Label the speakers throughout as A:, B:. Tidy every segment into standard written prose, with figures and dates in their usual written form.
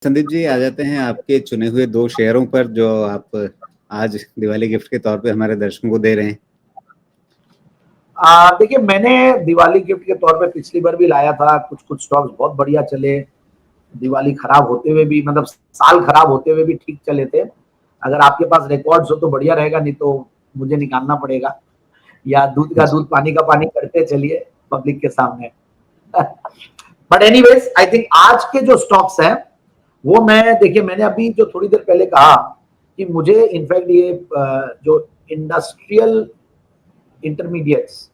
A: संदीप जी, आ जाते हैं आपके चुने हुए 2 शेयरों पर जो आप आज दिवाली गिफ्ट के तौर पे हमारे दर्शकों को दे रहे हैं।
B: देखिए, मैंने दिवाली गिफ्ट के तौर पे पिछली बार भी लाया था। कुछ स्टॉक्स बहुत बढ़िया चले। दिवाली खराब होते हुए भी, मतलब साल खराब होते हुए भी ठीक चले थे। अगर आपके पास रिकॉर्ड्स हो तो बढ़िया रहेगा, नहीं तो मुझे निकालना पड़ेगा, या दूध का
A: जी।
B: दूध पानी का पानी करते चलिए पब्लिक के सामने। बट एनीवेज, आई थिंक आज के जो स्टॉक्स हैं वो, देखिए मैंने अभी जो थोड़ी देर पहले कहा कि मुझे इनफैक्ट ये जो इंडस्ट्रियल इंटरमीडिएट्स,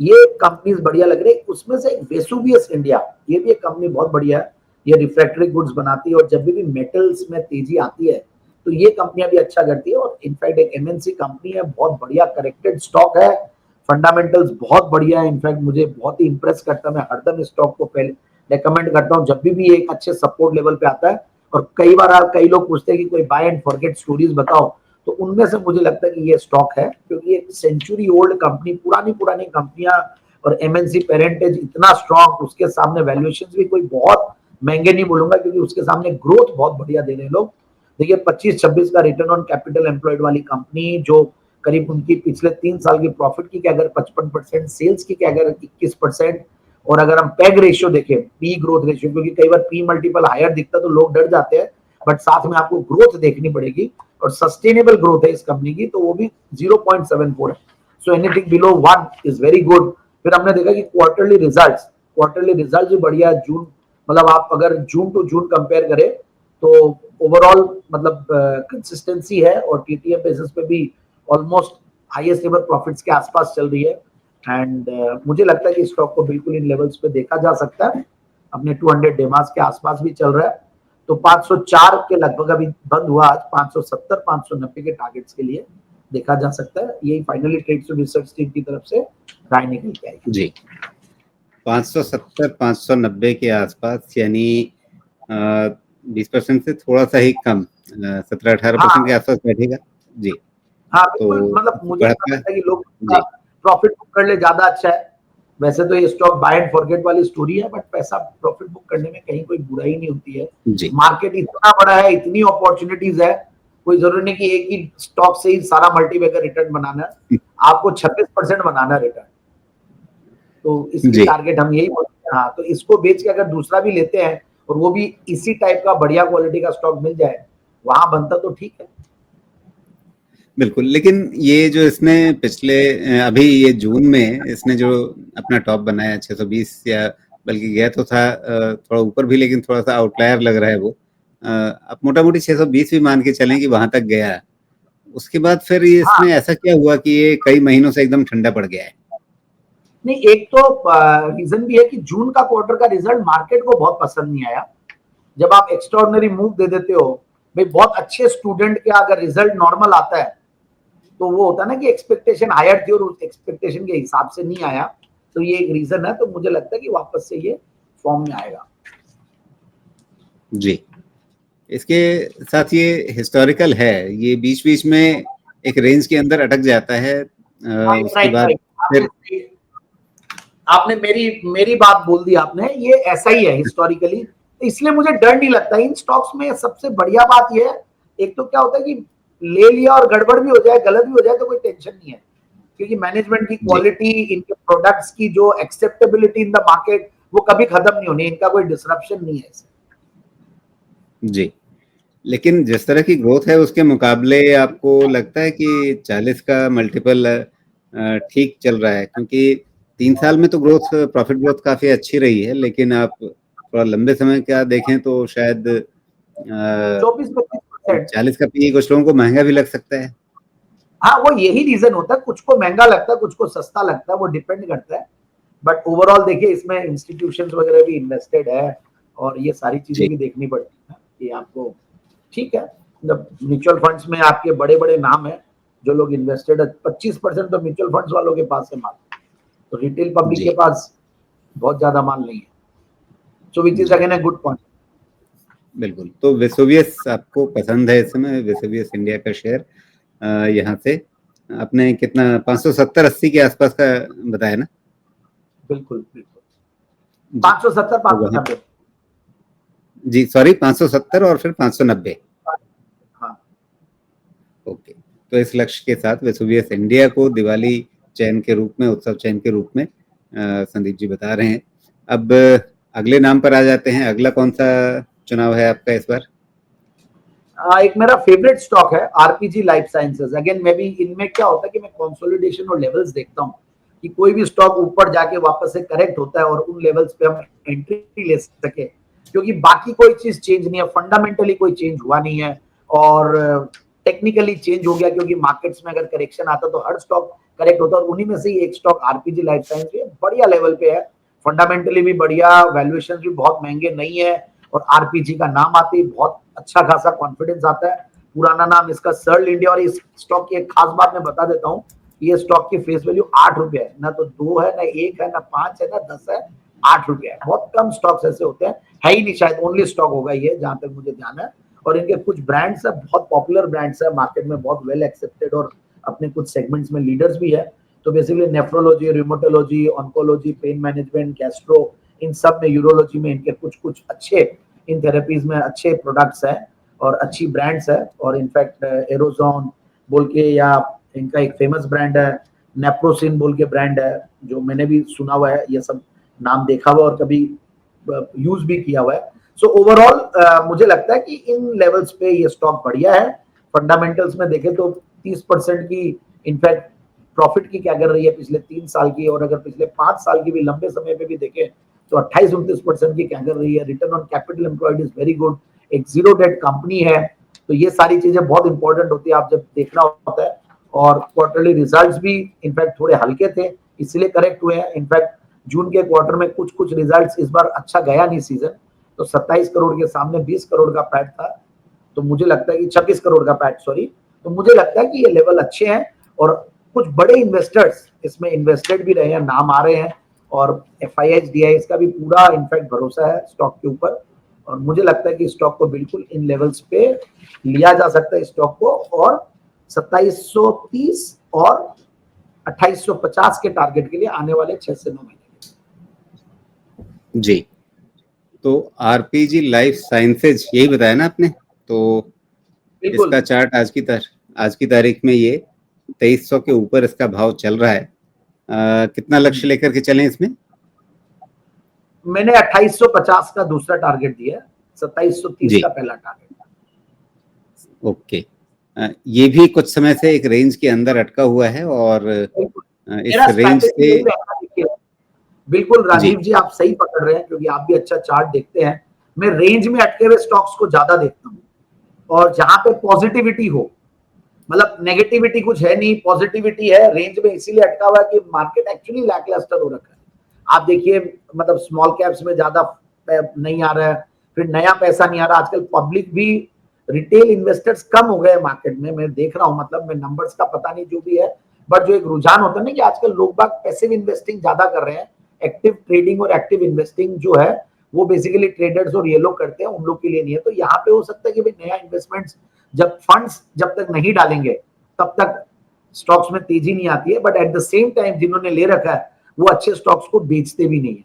B: ये कंपनीज बढ़िया लग रही है। उसमें से एक वेसुवियस इंडिया, ये भी एक कंपनी बहुत बढ़िया है। ये रिफ्रैक्टरी गुड्स बनाती है और जब भी मेटल्स में तेजी आती है तो ये कंपनियां भी अच्छा करती है। और इनफैक्ट एक एमएनसी कंपनी है, बहुत बढ़िया करेक्टेड स्टॉक है, फंडामेंटल्स बहुत बढ़िया है। इनफैक्ट मुझे बहुत ही इंप्रेस करता है। मैं हरदम स्टॉक को पहले रेकमेंड करता हूँ जब भी एक अच्छे सपोर्ट लेवल पे आता है। और कई बार कई लोग पूछते हैं कि कोई बाय एंड फॉरगेट स्टोरीज बताओ, तो उनमें से मुझे लगता है कि ये स्टॉक है, क्योंकि एक सेंचुरी ओल्ड कंपनी, पुरानी पुरानी कंपनियां, और एमएनसी पेरेंटेज इतना स्ट्रॉन्ग, उसके सामने वैल्यूएशंस भी कोई बहुत महंगे नहीं बोलूंगा, क्योंकि उसके सामने ग्रोथ बहुत बढ़िया दे रहे हैं लोग। देखिए 25-26 का रिटर्न ऑन कैपिटल एम्प्लॉयड वाली कंपनी, जो करीब उनकी पिछले 3 साल की प्रॉफिट की क्या अगर 55%, सेल्स की क्या अगर 21%, और अगर हम पैग रेशियो देखें, पी ग्रोथ रेशियो, क्योंकि कई बार पी मल्टीपल हायर दिखता तो लोग डर जाते हैं, बट साथ में आपको ग्रोथ देखनी पड़ेगी, और सस्टेनेबल ग्रोथ है इस कंपनी की, तो वो भी 0.74 है। So anything below 1 is very good. फिर हमने देखा कि क्वार्टरली रिजल्ट भी बढ़िया है। जून, मतलब आप अगर जून टू जून कंपेयर करें तो ओवरऑल मतलब कंसिस्टेंसी है, और टीटीएम बेसिस पे भी ऑलमोस्ट हाईएस्ट एवर प्रॉफिट्स के आसपास चल रही है। एंड मुझे लगता है कि स्टॉक को बिल्कुल इन लेवल्स पे देखा जा सकता है। अपने 200 डेमास के आसपास भी चल रहा है, तो 504 के लगभग अभी बंद हुआ आज। 570 590 के टारगेट्स के लिए देखा जा सकता है। यही फाइनली ट्रेड्स रिसर्च टीम की तरफ से राय निकल के आएगी
A: जी। 570 590 के आसपास, यानी 20% से थोड़ा सा ही कम, 17-18% के
B: हाँ
A: आसपास बैठेगा। जी।
B: हाँ,
A: तो
B: बिल्कुल, मतलब मुझे ऐसा
A: बढ़ता।
B: लगता है कि लोग
A: जी।
B: प्रॉफिट बुक कर ले, ज्यादा अच्छा है। वैसे तो ये स्टॉक बाय एंड फॉरगेट वाली स्टोरी है, बट पैसा प्रॉफिट बुक करने में कहीं कोई बुराई नहीं होती है।
A: जी।
B: मार्केट इतना बड़ा है, इतनी अपॉर्चुनिटीज है, कोई जरूरी नहीं कि एक ही स्टॉक से ही सारा मल्टीबैगर रिटर्न बनाना है। आपको 26% बनाना रिटर्न, तो इसकी
A: जी।
B: टारगेट हम यही बोलते हैं। हाँ, तो इसको बेच के अगर दूसरा भी लेते हैं, और वो भी इसी टाइप का बढ़िया क्वालिटी का स्टॉक मिल जाए, वहां बनता तो ठीक है।
A: बिल्कुल, लेकिन ये जो इसने पिछले अभी ये जून में इसने जो अपना टॉप बनाया 620, या बल्कि गया तो था थोड़ा ऊपर भी, लेकिन थोड़ा सा आउटलायर लग रहा है वो। अब मोटा मोटी 620 भी मान के चलें कि वहां तक गया। उसके बाद फिर ये
B: हाँ,
A: इसमें ऐसा क्या हुआ कि ये कई महीनों से एकदम ठंडा पड़ गया है?
B: नहीं, एक तो रीजन भी है कि जून का क्वार्टर का रिजल्ट मार्केट को बहुत पसंद नहीं आया। जब आप एक्स्ट्राऑर्डिनरी मूव दे देते हो, भाई बहुत अच्छे स्टूडेंट का अगर रिजल्ट नॉर्मल आता है, तो वो होता है ना कि एक्सपेक्टेशन हायर थी और उस एक्सपेक्टेशन के हिसाब से नहीं आया, तो ये एक रीजन है। तो मुझे लगता है कि वापस से ये फॉर्म में आएगा।
A: जी। इसके साथ ये हिस्टोरिकल है, ये बीच बीच में एक रेंज के अंदर अटक जाता है,
B: राइट
A: उसके
B: राइट
A: बाद
B: राइट, आपने
A: फिर।
B: सही, आपने मेरी मेरी बात बोल दी आपने। ये ऐसा ही है हिस्टोरिकली, तो इसलिए मुझे डर नहीं लगता इन स्टॉक्स में। सबसे बढ़िया बात ये है, एक तो क्या होता है कि ले लिया और गड़बड़ भी हो जाए, गलत भी हो जाए, तो कोई टेंशन नहीं है, क्योंकि मैनेजमेंट की
A: जी।
B: क्वालिटी, इनके प्रोडक्ट्स की जो एक्सेप्टेबिलिटी इन द मार्केट, वो कभी खत्म नहीं होनी, इनका कोई डिसरप्शन नहीं है।
A: जी। लेकिन जिस तरह की ग्रोथ है उसके मुकाबले आपको लगता है कि 40 का मल्टीपल ठीक चल रहा है? क्योंकि 3 साल में तो ग्रोथ, प्रॉफिट ग्रोथ काफी अच्छी रही है, लेकिन आप थोड़ा लंबे समय का देखें तो शायद
B: 24-25%।
A: 40 का पी कुछ लोगों को महंगा भी लग सकता है।
B: हाँ, वो यही रीजन होता है, कुछ को महंगा लगता है, कुछ को सस्ता लगता है, वो डिपेंड करता है। बट ओवरऑल देखिए, इसमें इंस्टीट्यूशंस वगैरह भी इन्वेस्टेड है, और ये सारी चीजें
A: जी।
B: भी देखनी पड़ती है कि आपको, ठीक है, मतलब म्यूचुअल फंड्स में आपके बड़े बड़े नाम है जो लोग इन्वेस्टेड है। 25% तो म्यूचुअल फंड्स वालों के पास है माल, तो रिटेल पब्लिक
A: जी।
B: के पास बहुत ज्यादा माल नहीं है। So which is
A: G.
B: Again a good point.
A: बिल्कुल। तो वेसुवियस आपको पसंद है इस समय, वेसुवियस इंडिया का शेयर? यहाँ से आपने कितना, 570-80 के आसपास का बताया ना?
B: बिल्कुल बिल्कुल,
A: जी।
B: 570
A: तो वहाँ
B: 590।
A: जी सॉरी 570 और फिर 590।
B: हाँ
A: ओके, तो इस लक्ष्य के साथ वेसुवियस इंडिया को दिवाली चैन के रूप में, उत्सव चैन के रूप में संदीप जी बता रहे हैं। अब अगले नाम पर आ जाते हैं। अगला कौन सा चुनाव है आपका इस बार?
B: एक मेरा फेवरेट स्टॉक है आरपीजी लाइफ साइंसेज। अगेन मैं भी इनमें क्या होता है कि मैं कंसोलिडेशन और लेवल्स देखता हूँ कि कोई भी स्टॉक ऊपर जाके वापस से करेक्ट होता है और उन लेवल्स पे हम एंट्री ले सके, क्योंकि बाकी कोई चीज चेंज नहीं है, फंडामेंटली कोई चेंज हुआ नहीं है और टेक्निकली चेंज हो गया, क्योंकि मार्केट्स में अगर करेक्शन आता तो हर स्टॉक करेक्ट होता है और उन्हीं में से ही एक स्टॉक आरपीजी लाइफ साइंस है, बढ़िया लेवल पे है, फंडामेंटली भी बढ़िया, वैल्यूएशन भी बहुत महंगे नहीं है और आरपीजी का नाम आते ही बहुत अच्छा खासा कॉन्फिडेंस आता है। पुराना नाम इसका सर्ल इंडिया, और इस स्टॉक की एक खास बात मैं बता देता हूँ, ये स्टॉक की फेस वैल्यू 8 रुपए है, ना तो 2 है, ना 1 है, ना 5 है, ना 10 है, 8 रुपए है। बहुत कम स्टॉक्स ऐसे होते हैं, है ही नहीं, शायद ओनली स्टॉक होगा ये जहां तक मुझे ध्यान है। और इनके कुछ ब्रांड्स है, बहुत पॉपुलर ब्रांड्स है मार्केट में, बहुत वेल एक्सेप्टेड और अपने कुछ सेगमेंट्स में लीडर्स भी है। तो basically nephrology, rheumatology, oncology, pain management, gastro, इन सब में, यूरोलॉजी में इनके कुछ कुछ अच्छे, इन थेरेपीज में अच्छे प्रोडक्ट्स हैं और अच्छी ब्रांड्स है। और इनफैक्ट एरोजोन बोल के, या इनका एक फेमस ब्रांड है नेप्रोसिन बोल के ब्रांड है, जो मैंने भी सुना हुआ है, ये सब नाम देखा हुआ और कभी यूज भी किया हुआ है। सो ओवरऑल मुझे लगता है कि इन लेवल्स पे ये स्टॉक बढ़िया है। फंडामेंटल्स में देखें तो 30% की इनफैक्ट प्रॉफिट की क्या कर रही है पिछले 3 साल की, और अगर पिछले 5 साल की भी लंबे समय पे भी देखें तो 28-29% की क्या कर रही है। Return on capital employed is very good, एक जीरो डेट कंपनी है। तो ये सारी चीजें बहुत इंपॉर्टेंट होती है आप जब देखना होता है। और क्वार्टरली रिजल्ट्स भी इनफैक्ट थोड़े हल्के थे, इसलिए करेक्ट हुए हैं। इनफैक्ट जून के क्वार्टर में कुछ कुछ रिजल्ट्स इस बार अच्छा गया नहीं सीजन, तो 27 करोड़ के सामने 20 करोड़ का पैट था। तो मुझे लगता है कि 26 करोड़ का पैट, सॉरी। तो मुझे लगता है कि ये लेवल अच्छे हैं और कुछ बड़े इन्वेस्टर्स इसमें इन्वेस्टेड भी रहे हैं, नाम आ रहे हैं, और FIH DIS का भी पूरा इनफैक्ट भरोसा है स्टॉक के ऊपर। और मुझे लगता है कि स्टॉक को बिल्कुल इन लेवल्स पे लिया जा सकता है स्टॉक को, और 2730 और 2850 के टारगेट के लिए आने वाले 6 से 9 महीने
A: जी। तो आरपीजी लाइफ साइंसेज यही बताया ना आपने? तो इसका चार्ट आज की तारीख में ये 2300 के ऊपर इसका भाव चल रहा है। कितना लक्ष्य लेकर के चलें इसमें?
B: मैंने 2850 का दूसरा टारगेट दिया है, 2730 का पहला टारगेट।
A: ओके, ये भी कुछ समय से एक रेंज के अंदर अटका हुआ है और इस रेंज से
B: बिल्कुल राजीव जी आप सही पकड़ रहे हैं, क्योंकि आप भी अच्छा चार्ट देखते हैं। मैं रेंज में अटके हुए स्टॉक्स को ज्यादा देखता हूँ, और जहां पे पॉजिटिविटी हो, मतलब नेगेटिविटी कुछ है नहीं, पॉजिटिविटी है, रेंज में इसीलिए अटका हुआ है कि मार्केट एक्चुअली लैकलस्टर हो रखा है। आप देखिए, मतलब स्मॉल कैप्स में ज्यादा नहीं आ रहा है, फिर नया पैसा नहीं आ रहा। आजकल पब्लिक भी, रिटेल इन्वेस्टर्स कम हो गए मार्केट में, मैं देख रहा हूं, मतलब मैं नंबर्स का पता नहीं जो भी है, बट जो एक रुझान होता है ना कि आजकल लोग बाग पैसिव इन्वेस्टिंग ज्यादा कर रहे हैं। एक्टिव ट्रेडिंग और एक्टिव इन्वेस्टिंग जो है वो बेसिकली ट्रेडर्स और ये लोग करते हैं, उन लोग के लिए नहीं है। तो यहाँ पे हो सकता है कि भाई नया इन्वेस्टमेंट्स, जब फंड्स जब तक नहीं डालेंगे तब तक स्टॉक्स में तेजी नहीं आती है, but at the same time जिन्होंने ले रखा है वो अच्छे स्टॉक्स को बेचते भी नहीं है।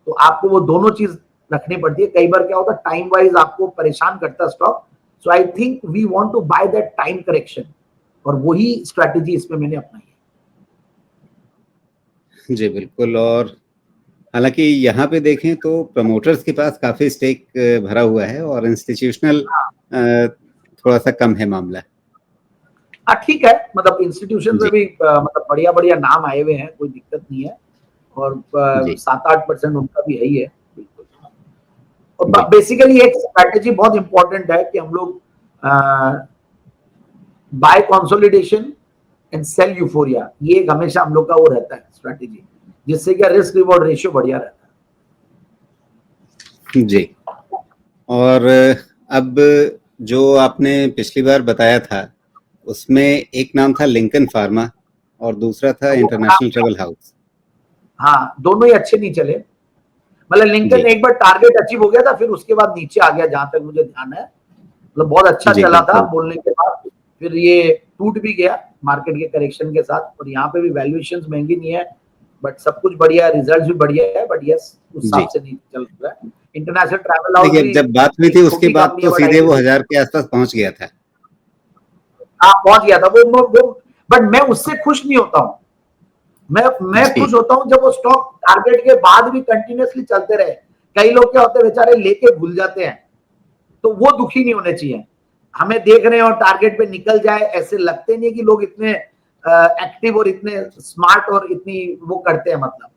B: तो आपको वो दोनों चीज रखनी पड़ती है। कई बार क्या होता है, टाइम वाइज आपको परेशान करता है stock. So I think we want to buy that time correction, और वही स्ट्रैटेजी इसमें मैंने अपनाई है।
A: जी बिल्कुल। और हालांकि यहाँ पे देखें तो प्रमोटर्स के पास काफी स्टेक भरा हुआ है और इंस्टीट्यूशनल थोड़ा सा कम है मामला।
B: ठीक है, मतलब इंस्टीट्यूशन में भी मतलब बढ़िया बढ़िया नाम आए हुए हैं, कोई दिक्कत नहीं है, और 7-8% उनका भी है ही है। और बेसिकली एक स्ट्रैटेजी बहुत इंपॉर्टेंट है कि हम लोग buy consolidation and sell euphoria, ये हमेशा हम लोग का वो रहता है स्ट्रैटेजी, जिससे क्या रिस्क रिवॉर्ड रेशियो बढ़िया रहता
A: है। जी। और अब जो आपने पिछली बार बताया था उसमें एक नाम था लिंकन फार्मा और दूसरा था इंटरनेशनल ट्रेवल हाउस।
B: हाँ, दोनों ही अच्छे नहीं चले। मतलब लिंकन एक बार टारगेट अचीव हो गया था, फिर उसके बाद नीचे आ गया जहां तक मुझे ध्यान है। मतलब बहुत अच्छा चला था बोलने के बाद, फिर ये टूट भी गया मार्केट के करेक्शन के साथ। और यहाँ पे भी वैल्यूएशंस महंगी नहीं है, बट सब कुछ बढ़िया है, रिजल्ट्स भी बढ़िया है, बट यस उस हिसाब से नहीं चल रहा है। इंटरनेशनल ट्रैवल हाउस
A: देखिए, अब
B: भी
A: जब बात हुई
B: एक
A: थी उसके
B: छोटी
A: बाद
B: कंपनी
A: तो
B: है, बट
A: सीधे वो
B: आईटी
A: 1000 के आसपास पहुंच गया था।
B: पहुंच गया था वो। बट मैं उससे खुश नहीं होता हूँ। मैं
A: जी,
B: खुश होता हूं जब वो स्टॉक टारगेट के बाद भी कंटिन्यूअसली चलते रहे। कई लोग क्या होते हैं बेचारे लेके भूल जाते हैं, तो वो दुखी नहीं होने चाहिए। हमें देख रहे हैं और टारगेट पे निकल जाए, ऐसे लगते नहीं कि लोग इतने एक्टिव और इतने स्मार्ट और इतनी वो करते हैं मतलब।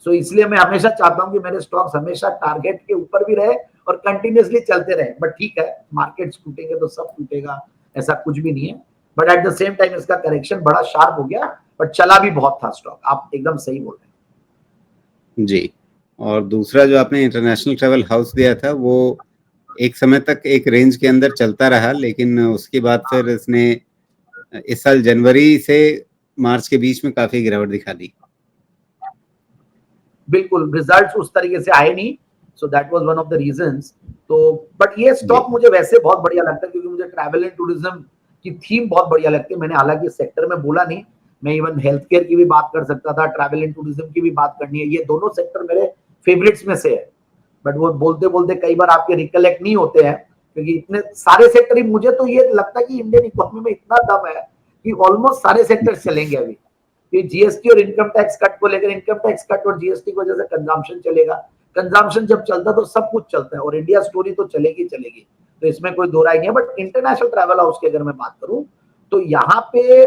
B: सो इसलिए मैं हमेशा चाहता हूं कि मेरे स्टॉक्स हमेशा टारगेट के ऊपर भी रहे और कंटिन्यूअसली चलते रहे। बट ठीक है, मार्केट्स टूटेंगे तो सब टूटेगा, ऐसा कुछ भी नहीं है। But at the same time इसका करेक्शन बड़ा शार्प हो गया, बट चला भी बहुत था स्टॉक। आप एकदम सही बोल रहे
A: जी। और दूसरा जो आपने इंटरनेशनल ट्रैवल हाउस दिया था, वो एक समय तक एक रेंज के अंदर चलता रहा, लेकिन उसके बाद फिर इसने इस साल जनवरी से मार्च के बीच में काफ़ी गिरावट दिखा दी।
B: हैं। बिल्कुल रिजल्ट्स उस तरीके से आए नहीं, so that was one of the reasons. तो बट ये
A: जी,
B: स्टॉक मुझे वैसे बहुत बढ़िया लगता है, क्योंकि मुझे ट्रैवल एंड टूरिज्म की थीम बहुत बढ़िया लगती है। मैंने हालांकि सेक्टर में बोला नहीं, मैं इवन हेल्थ केयर की भी बात कर सकता था, ट्रैवल एंड टूरिज्म की भी बात करनी है। ये दोनों सेक्टर मेरे फेवरेट्स में से है। बट वो बोलते बोलते कई बार आपके रिकलेक्ट नहीं होते हैं, क्योंकि इतने सारे सेक्टर ही, मुझे तो ये लगता है कि इंडियन इकोनॉमी में इतना दम है कि ऑलमोस्ट सारे सेक्टर चलेंगे अभी। कि जीएसटी और इनकम टैक्स कट को लेकर, इनकम टैक्स कट और जीएसटी की वजह से कंजम्पशन चलेगा। कंजम्पशन जब चलता तो सब कुछ चलता है, और इंडिया स्टोरी तो चलेगी चलेगी, तो इसमें कोई दो राय नहीं है। बट इंटरनेशनल ट्रैवल हाउस की अगर मैं बात करूं, तो यहाँ पे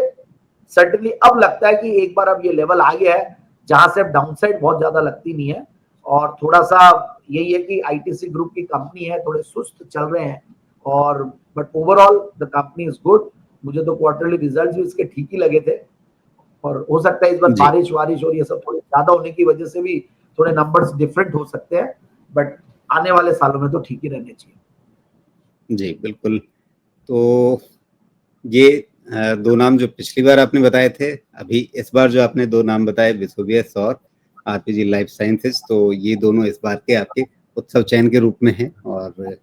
B: सर्टनली अब लगता है कि एक बार अब ये लेवल आ गया है जहां से अब डाउनसाइड बहुत ज्यादा लगती नहीं है। और थोड़ा सा यही है कि आईटीसी ग्रुप की कंपनी है, थोड़े सुस्त चल रहे हैं। और but overall the company is good. मुझे तो क्वार्टरली रिजल्ट्स भी इसके ठीक ही लगे थे। और हो सकता है इस बार
A: जी,
B: बारिश वारिश और ये सब थोड़ी ज्यादा होने की वजह से भी थोड़े नंबर्स डिफरेंट हो सकते हैं। बट आने वाले सालों में तो ठीक ही रहने चाहिए।
A: जी, बिल्कुल। तो ये 2 नाम जो पिछली बार आपने बताए थे, अभी इस बार जो आपने 2 नाम बताए, विसोवियस और आरपीजी लाइफ साइंसेज़, तो ये दोनों इस बार के आपके उत्सव चयन के रूप में हैं और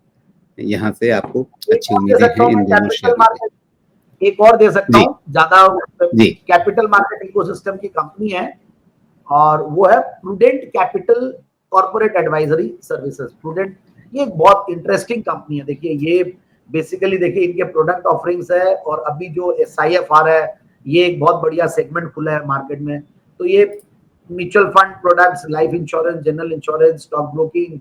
A: यहाँ से आपको
B: एक
A: अच्छी
B: और दे
A: उम्मीदें
B: सकता
A: हैं
B: हूँ मैं
A: इन दोनों
B: कैपिटल
A: शेयरों से।
B: मार्केट, एक और दे सकता
A: जी,
B: हूँ ज्यादा।
A: जी,
B: कैपिटल मार्केट इकोसिस्टम की कंपनी है, और वो है prudent capital corporate advisory services. Prudent ये एक बहुत इंटरेस्टिंग कंपनी है। देखिए ये बेसिकली देखिए इनके प्रोडक्ट ऑफरिंग्स है, और अभी जो एसआईएफ आ रहा है, ये एक बहुत बढ़िया सेगमेंट खुला है मार्केट में। तो ये mutual fund products, life insurance, general insurance, stock broking,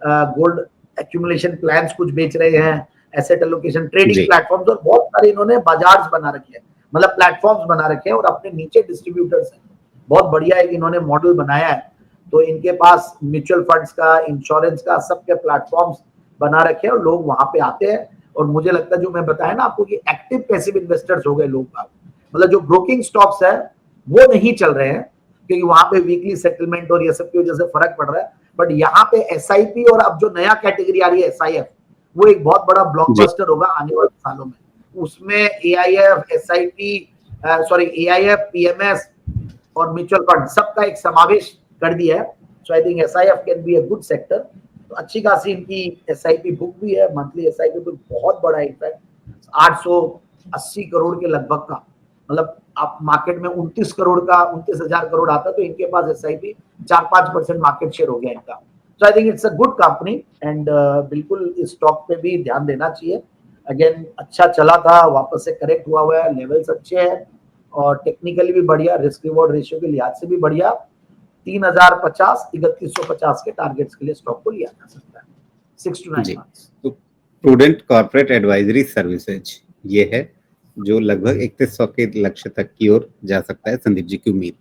B: gold accumulation plans कुछ बेच रहे हैं, एसेट एलोकेशन, ट्रेडिंग
A: जी,
B: प्लेटफॉर्म्स, और बहुत सारे इन्होंने बाजार बना रखे हैं, मतलब प्लेटफॉर्म्स बना रखे हैं, और अपने नीचे डिस्ट्रीब्यूटर्स हैं। बहुत बढ़िया एक इन्होंने मॉडल बनाया है। तो इनके पास म्यूचुअल फंड्स का, इंश्योरेंस का, सबके प्लेटफॉर्म्स बना रखे हैं, और लोग वहां पे आते हैं। और मुझे लगता है जो मैं बताया ना आपको कि एक्टिव पैसिव इन्वेस्टर्स हो गए लोग, मतलब जो ब्रोकिंग स्टॉक्स है वो नहीं चल रहे हैं, क्योंकि वहां पे वीकली सेटलमेंट और ये सब की वजह से फर्क पड़ रहा है। बट यहाँ पे एसआईपी, और अब जो नया कैटेगरी आ रही है एसआईएफ, वो एक बहुत बड़ा
A: जी,
B: ब्लॉकबस्टर होगा आने वाले सालों में। उसमें AIF, SIP, sorry AIF, PMS और म्यूचुअल फंड सबका एक समावेश कर दिया है। So I think SIF can be a good sector. तो अच्छी खासी इनकी एसआईपी बुक भी है, मंथली एसआईपी बुक बहुत बड़ा है, इनफैक्ट 880 करोड़ के लगभग का। मतलब आप मार्केट में 29 करोड़ का, 29,000 करोड़ आता, तो इनके पास एसआईपी 4-5% मार्केट शेयर हो गया इनका। So I think it's a good company, and बिल्कुल इस स्टॉक पे भी ध्यान देना चाहिए। अगेन अच्छा चला था, वापस से करेक्ट हुआ है, लेवल्स अच्छे हैं, और टेक्निकली भी बढ़िया, रिस्क रिवॉर्ड रेशियो के लिहाज से भी बढ़िया। 3050, 3150 के टारगेट्स के लिए स्टॉक को लिया जा सकता है 6 to 9
A: जी।
B: months।
A: तो प्रूडेंट कॉर्पोरेट एडवाइजरी सर्विसेज ये है, जो लगभग 3100 के लक्ष्य तक की ओर जा सकता है, संदीप जी की उम्मीद।